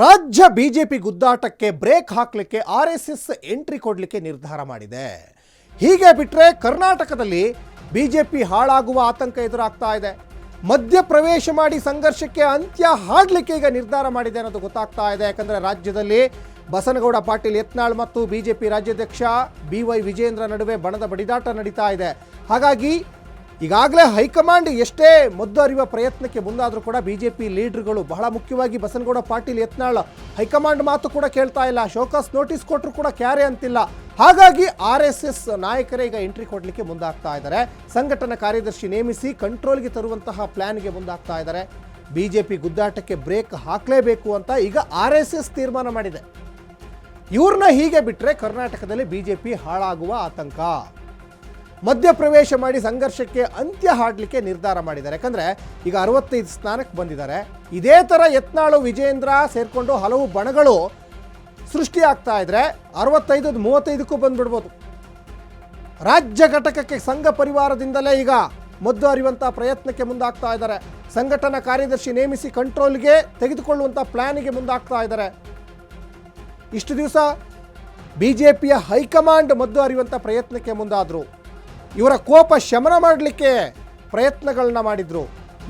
ರಾಜ್ಯ BJP ಗುದ್ದಾಟಕ್ಕೆ break ಹಾಕಲಿಕ್ಕೆ RSS entry ಕೊಡಲಿಕ್ಕೆ ನಿರ್ಧಾರ ಮಾಡಿದೆ. ಹೀಗೆ ಬಿಟ್ಟರೆ ಕರ್ನಾಟಕದಲ್ಲಿ ಬಿಜೆಪಿ ಹಾಳಾಗುವ ಆತಂಕ ಎದುರಾಗ್ತಾ ಇದೆ. ಮಧ್ಯ ಪ್ರವೇಶ ಮಾಡಿ ಸಂಘರ್ಷಕ್ಕೆ ಅಂತ್ಯ ಹಾಡಲಿಕ್ಕೆ ಈಗ ನಿರ್ಧಾರ ಮಾಡಿದೆ ಅನ್ನೋದು ಗೊತ್ತಾಗ್ತಾ ಇದೆ. ಯಾಕಂದರೆ ರಾಜ್ಯದಲ್ಲಿ ಬಸನಗೌಡ ಪಾಟೀಲ್ ಯತ್ನಾಳ್ ಮತ್ತು ಬಿಜೆಪಿ ರಾಜ್ಯಾಧ್ಯಕ್ಷ BY ವಿಜೇಂದ್ರ ನಡುವೆ ಬಣದ ಬಡಿದಾಟ ನಡೀತಾ ಇದೆ. ಹಾಗಾಗಿ ಈಗಾಗಲೇ ಹೈಕಮಾಂಡ್ ಎಷ್ಟೇ ಮದ್ದು ಅರಿಯುವ ಪ್ರಯತ್ನಕ್ಕೆ ಮುಂದಾದರೂ ಕೂಡ ಬಿಜೆಪಿ ಲೀಡರ್ಗಳು, ಬಹಳ ಮುಖ್ಯವಾಗಿ ಬಸನಗೌಡ ಪಾಟೀಲ್ ಯತ್ನಾಳ್ ಹೈಕಮಾಂಡ್ ಮಾತು ಕೂಡ ಕೇಳ್ತಾ ಇಲ್ಲ. ಶೋಕಾಸ್ ನೋಟಿಸ್ ಕೊಟ್ಟರು ಕೂಡ ಕ್ಯಾರೆ ಅಂತಿಲ್ಲ. ಹಾಗಾಗಿ RSS ನಾಯಕರೇ ಈಗ ಎಂಟ್ರಿ ಕೊಡಲಿಕ್ಕೆ ಮುಂದಾಗ್ತಾ ಇದ್ದಾರೆ. ಸಂಘಟನಾ ಕಾರ್ಯದರ್ಶಿ ನೇಮಿಸಿ ಕಂಟ್ರೋಲ್ಗೆ ತರುವಂತಹ ಪ್ಲಾನ್ಗೆ ಮುಂದಾಗ್ತಾ ಇದ್ದಾರೆ. ಬಿಜೆಪಿ ಗುದ್ದಾಟಕ್ಕೆ ಬ್ರೇಕ್ ಹಾಕಲೇಬೇಕು ಅಂತ ಈಗ RSS ತೀರ್ಮಾನ ಮಾಡಿದೆ. ಇವ್ರನ್ನ ಹೀಗೆ ಬಿಟ್ಟರೆ ಕರ್ನಾಟಕದಲ್ಲಿ ಬಿಜೆಪಿ ಹಾಳಾಗುವ ಆತಂಕ. ಮಧ್ಯಪ್ರವೇಶ ಮಾಡಿ ಸಂಘರ್ಷಕ್ಕೆ ಅಂತ್ಯ ಹಾಡಲಿಕ್ಕೆ ನಿರ್ಧಾರ ಮಾಡಿದ್ದಾರೆ. ಯಾಕಂದರೆ ಈಗ 65 ಸ್ಥಾನಕ್ಕೆ ಬಂದಿದ್ದಾರೆ. ಇದೇ ಥರ ಯತ್ನಾಳು ವಿಜೇಂದ್ರ ಸೇರಿಕೊಂಡು ಹಲವು ಬಣಗಳು ಸೃಷ್ಟಿ ಆಗ್ತಾ ಇದ್ರೆ 65 35ಕ್ಕೂ ಬಂದ್ಬಿಡ್ಬೋದು. ರಾಜ್ಯ ಘಟಕಕ್ಕೆ ಸಂಘ ಪರಿವಾರದಿಂದಲೇ ಈಗ ಮದ್ದು ಅರಿಯುವಂಥ ಪ್ರಯತ್ನಕ್ಕೆ ಮುಂದಾಗ್ತಾ ಇದ್ದಾರೆ. ಸಂಘಟನಾ ಕಾರ್ಯದರ್ಶಿ ನೇಮಿಸಿ ಕಂಟ್ರೋಲ್ಗೆ ತೆಗೆದುಕೊಳ್ಳುವಂಥ ಪ್ಲಾನಿಗೆ ಮುಂದಾಗ್ತಾ ಇದ್ದಾರೆ. ಇಷ್ಟು ದಿವಸ ಬಿಜೆಪಿಯ ಹೈಕಮಾಂಡ್ ಮದ್ದು ಅರಿಯುವಂಥ ಪ್ರಯತ್ನಕ್ಕೆ ಮುಂದಾದರು. ಇವರ ಕೋಪ ಶಮನ ಮಾಡಲಿಕ್ಕೆ ಪ್ರಯತ್ನಗಳನ್ನ ಮಾಡಿದ್ರು.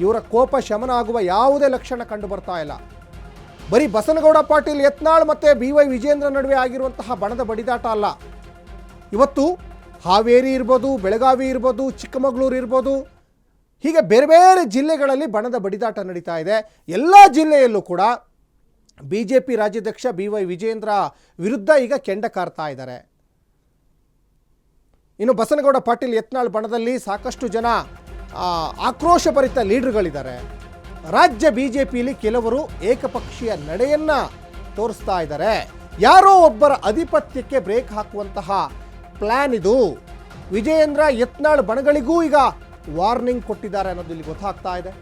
ಇವರ ಕೋಪ ಶಮನ ಆಗುವ ಯಾವುದೇ ಲಕ್ಷಣ ಕಂಡು ಬರ್ತಾ ಇಲ್ಲ. ಬರೀ ಬಸನಗೌಡ ಪಾಟೀಲ್ ಯತ್ನಾಳ್ ಮತ್ತು BY ವಿಜೇಂದ್ರ ನಡುವೆ ಆಗಿರುವಂತಹ ಬಣದ ಬಡಿದಾಟ ಅಲ್ಲ. ಇವತ್ತು ಹಾವೇರಿ ಇರ್ಬೋದು, ಬೆಳಗಾವಿ ಇರ್ಬೋದು, ಚಿಕ್ಕಮಗಳೂರು ಇರ್ಬೋದು, ಹೀಗೆ ಬೇರೆ ಬೇರೆ ಜಿಲ್ಲೆಗಳಲ್ಲಿ ಬಣದ ಬಡಿದಾಟ ನಡೀತಾ ಇದೆ. ಎಲ್ಲ ಜಿಲ್ಲೆಯಲ್ಲೂ ಕೂಡ ಬಿಜೆಪಿ ರಾಜ್ಯಾಧ್ಯಕ್ಷ BY ವಿಜೇಂದ್ರ ವಿರುದ್ಧ ಈಗ ಕೆಂಡ ಕಾರ್ತಾ ಇದ್ದಾರೆ. ಇನ್ನು ಬಸನಗೌಡ ಪಾಟೀಲ್ ಯತ್ನಾಳ್ ಬಣದಲ್ಲಿ ಸಾಕಷ್ಟು ಜನ ಆಕ್ರೋಶಭರಿತ ಲೀಡರ್ಗಳಿದ್ದಾರೆ. ರಾಜ್ಯ ಬಿಜೆಪಿಯಲ್ಲಿ ಕೆಲವರು ಏಕಪಕ್ಷೀಯ ನಡೆಯನ್ನು ತೋರಿಸ್ತಾ ಇದ್ದಾರೆ. ಯಾರೋ ಒಬ್ಬರ ಆಧಿಪತ್ಯಕ್ಕೆ ಬ್ರೇಕ್ ಹಾಕುವಂತಹ ಪ್ಲ್ಯಾನ್ ಇದು. ವಿಜಯೇಂದ್ರ ಯತ್ನಾಳ್ ಬಣಗಳಿಗೂ ಈಗ ವಾರ್ನಿಂಗ್ ಕೊಟ್ಟಿದ್ದಾರೆ ಅನ್ನೋದು ಇಲ್ಲಿ ಗೊತ್ತಾಗ್ತಾ ಇದೆ.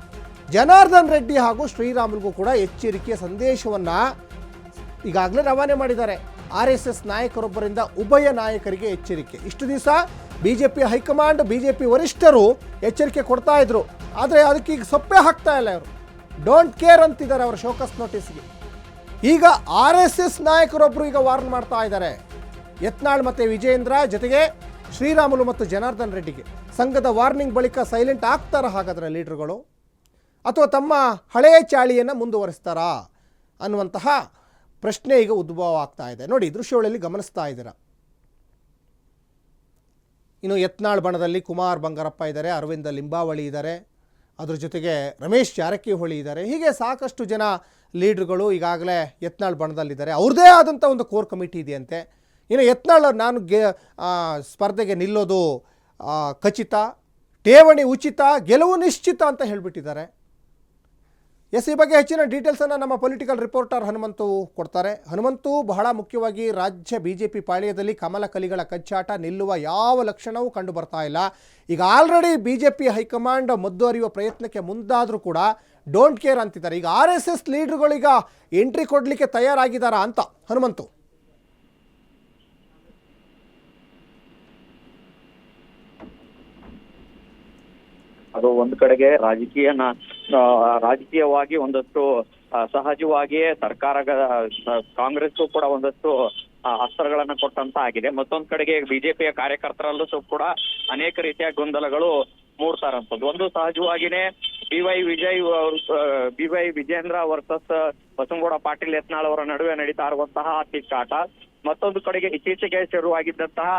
ಜನಾರ್ದನ್ ರೆಡ್ಡಿ ಹಾಗೂ ಶ್ರೀರಾಮುಲ್ಗೂ ಕೂಡ ಎಚ್ಚರಿಕೆಯ ಸಂದೇಶವನ್ನು ಈಗಾಗಲೇ ರವಾನೆ ಮಾಡಿದ್ದಾರೆ. RSS ನಾಯಕರೊಬ್ಬರಿಂದ ಉಭಯ ನಾಯಕರಿಗೆ ಎಚ್ಚರಿಕೆ. ಇಷ್ಟು ದಿವಸ ಬಿಜೆಪಿ ಹೈಕಮಾಂಡ್, ಬಿಜೆಪಿ ವರಿಷ್ಠರು ಎಚ್ಚರಿಕೆ ಕೊಡ್ತಾ ಇದ್ರು. ಆದರೆ ಅದಕ್ಕೆ ಈಗ ಸೊಪ್ಪೆ ಹಾಕ್ತಾ ಇಲ್ಲ. ಅವರು ಡೋಂಟ್ ಕೇರ್ ಅಂತಿದ್ದಾರೆ ಅವರ ಶೋಕಾಸ್ ನೋಟಿಸ್ಗೆ. ಈಗ RSS ನಾಯಕರೊಬ್ಬರು ಈಗ ವಾರ್ನ್ ಮಾಡ್ತಾ ಇದ್ದಾರೆ. ಯತ್ನಾಳ್ ಮತ್ತು ವಿಜೇಂದ್ರ ಜೊತೆಗೆ ಶ್ರೀರಾಮುಲು ಮತ್ತು ಜನಾರ್ದನ್ ರೆಡ್ಡಿಗೆ ಸಂಘದ ವಾರ್ನಿಂಗ್ ಬಳಿಕ ಸೈಲೆಂಟ್ ಆಗ್ತಾರ ಹಾಗಾದರೆ ಲೀಡರ್ಗಳು, ಅಥವಾ ತಮ್ಮ ಹಳೆಯ ಚಾಳಿಯನ್ನು ಮುಂದುವರಿಸ್ತಾರಾ ಅನ್ನುವಂತಹ ಪ್ರಶ್ನೆ ಈಗ ಉದ್ಭವ ಆಗ್ತಾ ಇದೆ. ನೋಡಿ, ದೃಶ್ಯಗಳಲ್ಲಿ ಗಮನಿಸ್ತಾ ಇದ್ದೀರಾ. ಇನ್ನು ಯತ್ನಾಳ್ ಬಣದಲ್ಲಿ ಕುಮಾರ್ ಬಂಗಾರಪ್ಪ ಇದ್ದಾರೆ, ಅರವಿಂದ ಲಿಂಬಾವಳಿ ಇದ್ದಾರೆ, ಅದ್ರ ಜೊತೆಗೆ ರಮೇಶ್ ಜಾರಕಿಹೊಳಿ ಇದ್ದಾರೆ. ಹೀಗೆ ಸಾಕಷ್ಟು ಜನ ಲೀಡರ್ಗಳು ಈಗಾಗಲೇ ಯತ್ನಾಳ್ ಬಣದಲ್ಲಿದ್ದಾರೆ. ಅವ್ರದ್ದೇ ಆದಂಥ ಒಂದು ಕೋರ್ ಕಮಿಟಿ ಇದೆಯಂತೆ. ಇನ್ನು ಯತ್ನಾಳ್ ನಾನು ಸ್ಪರ್ಧೆಗೆ ನಿಲ್ಲೋದು ಖಚಿತ, ಠೇವಣಿ ಉಚಿತ, ಗೆಲುವು ನಿಶ್ಚಿತ ಅಂತ ಹೇಳಿಬಿಟ್ಟಿದ್ದಾರೆ. ಈ ಬಗ್ಗೆ ಹೆಚ್ಚಿನ ಡೀಟೇಲ್ಸನ್ನು ನಮ್ಮ ಪೊಲಿಟಿಕಲ್ ರಿಪೋರ್ಟರ್ ಹನುಮಂತು ಕೊಡ್ತಾರೆ. ಹನುಮಂತು, ಬಹಳ ಮುಖ್ಯವಾಗಿ ರಾಜ್ಯ ಬಿಜೆಪಿ ಪಾಳ್ಯದಲ್ಲಿ ಕಮಲ ಕಲಿಗಳ ಕಚ್ಚಾಟ ನಿಲ್ಲುವ ಯಾವ ಲಕ್ಷಣವೂ ಕಂಡು ಬರ್ತಾ ಇಲ್ಲ. ಈಗ ಆಲ್ರೆಡಿ ಬಿಜೆಪಿ ಹೈಕಮಾಂಡ್ ಮದ್ದು ಅರಿಯುವ ಪ್ರಯತ್ನಕ್ಕೆ ಮುಂದಾದರೂ ಕೂಡ ಡೋಂಟ್ ಕೇರ್ ಅಂತಿದ್ದಾರೆ. ಈಗ RSS ಲೀಡರ್ಗಳೀಗ ಎಂಟ್ರಿ ಕೊಡಲಿಕ್ಕೆ ತಯಾರಾಗಿದ್ದಾರಾ ಅಂತ ಹನುಮಂತು? ಅದು ಒಂದು ಕಡೆಗೆ ರಾಜಕೀಯವಾಗಿ ಒಂದಷ್ಟು ಸಹಜವಾಗಿಯೇ ಕಾಂಗ್ರೆಸ್ಗೂ ಕೂಡ ಒಂದಷ್ಟು ಅಸ್ತ್ರಗಳನ್ನ ಕೊಟ್ಟಂತ ಆಗಿದೆ. ಮತ್ತೊಂದು ಕಡೆಗೆ ಬಿಜೆಪಿಯ ಕಾರ್ಯಕರ್ತರಲ್ಲೂ ಕೂಡ ಅನೇಕ ರೀತಿಯ ಗೊಂದಲಗಳು ಮೂಡ್ತಾ ಇರುವಂತದ್ದು. ಒಂದು ಸಹಜವಾಗಿನೇ BY ವಿಜೇಂದ್ರ ವರ್ಸಸ್ ಬಸನಗೌಡ ಪಾಟೀಲ್ ಯತ್ನಾಳ್ ಅವರ ನಡುವೆ ನಡೀತಾ ಇರುವಂತಹ ತಿಕ್ಕಾಟ. ಮತ್ತೊಂದು ಕಡೆಗೆ ಇತ್ತೀಚೆಗೆ ಶುರುವಾಗಿದ್ದಂತಹ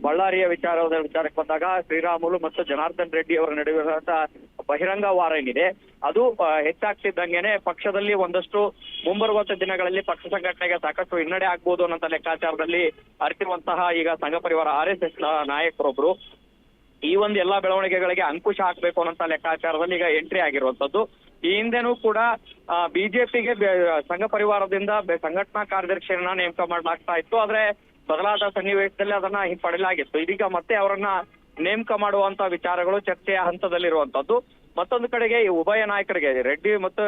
ಬಳ್ಳಾರಿಯ ವಿಚಾರಕ್ಕೆ ಬಂದಾಗ ಶ್ರೀರಾಮುಲು ಮತ್ತು ಜನಾರ್ದನ್ ರೆಡ್ಡಿ ಅವರ ನಡುವೆ ಬಹಿರಂಗ ವಾರ ಏನಿದೆ ಅದು ಹೆಚ್ಚಾಗ್ತಿದ್ದಂಗೆನೆ ಪಕ್ಷದಲ್ಲಿ ಒಂದಷ್ಟು ಮುಂಬರುವಂತ ದಿನಗಳಲ್ಲಿ ಪಕ್ಷ ಸಂಘಟನೆಗೆ ಸಾಕಷ್ಟು ಹಿನ್ನಡೆ ಆಗ್ಬೋದು ಅನ್ನೋ ಲೆಕ್ಕಾಚಾರದಲ್ಲಿ ಅರಿತಿರುವಂತಹ ಈಗ ಸಂಘ ಪರಿವಾರ RSS ನಾಯಕರೊಬ್ರು ಈ ಒಂದು ಎಲ್ಲಾ ಬೆಳವಣಿಗೆಗಳಿಗೆ ಅಂಕುಶ ಹಾಕ್ಬೇಕು ಅನ್ನೋ ಲೆಕ್ಕಾಚಾರದಲ್ಲಿ ಈಗ ಎಂಟ್ರಿ ಆಗಿರುವಂತದ್ದು. ಈ ಹಿಂದೆನೂ ಕೂಡ ಬಿಜೆಪಿಗೆ ಸಂಘ ಪರಿವಾರದಿಂದ ಸಂಘಟನಾ ಕಾರ್ಯದರ್ಶಿಯನ್ನ ನೇಮಕ ಮಾಡಲಾಗ್ತಾ ಇತ್ತು. ಆದ್ರೆ ಬದಲಾದ ಸನ್ನಿವೇಶದಲ್ಲಿ ಅದನ್ನ ಹಿಂಪಡೆಯಲಾಗಿತ್ತು. ಇದೀಗ ಮತ್ತೆ ಅವರನ್ನ ನೇಮಕ ಮಾಡುವಂತ ವಿಚಾರಗಳು ಚರ್ಚೆಯ ಹಂತದಲ್ಲಿರುವಂತದ್ದು. ಮತ್ತೊಂದು ಕಡೆಗೆ ಈ ಉಭಯ ನಾಯಕರಿಗೆ ರೆಡ್ಡಿ ಮತ್ತು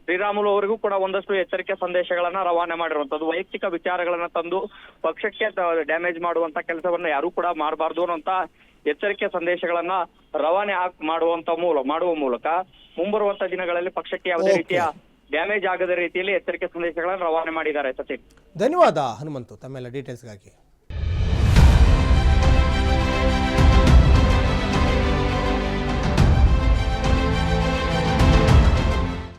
ಶ್ರೀರಾಮುಲು ಅವರಿಗೂ ಕೂಡ ಒಂದಷ್ಟು ಎಚ್ಚರಿಕೆ ಸಂದೇಶಗಳನ್ನ ರವಾನೆ ಮಾಡಿರುವಂತದ್ದು. ವೈಯಕ್ತಿಕ ವಿಚಾರಗಳನ್ನ ತಂದು ಪಕ್ಷಕ್ಕೆ ಡ್ಯಾಮೇಜ್ ಮಾಡುವಂತ ಕೆಲಸವನ್ನ ಯಾರು ಕೂಡ ಮಾಡಬಾರ್ದು ಅನ್ನುವಂತ ಎಚ್ಚರಿಕೆ ಸಂದೇಶಗಳನ್ನ ರವಾನೆ ಮಾಡುವ ಮೂಲಕ ಮುಂಬರುವಂತ ದಿನಗಳಲ್ಲಿ ಪಕ್ಷಕ್ಕೆ ಯಾವುದೇ ರೀತಿಯ ಡ್ಯಾಮೇಜ್ ಆಗದ ರೀತಿಯಲ್ಲಿ ಎಚ್ಚರಿಕೆ ಸಂದೇಶಗಳನ್ನು ರವಾನೆ ಮಾಡಿದ್ದಾರೆ ಸಚಿನ್. ಧನ್ಯವಾದ ಹನುಮಂತು ತಮ್ಮೆಲ್ಲ ಡೀಟೇಲ್ಸ್ಗಾಗಿ.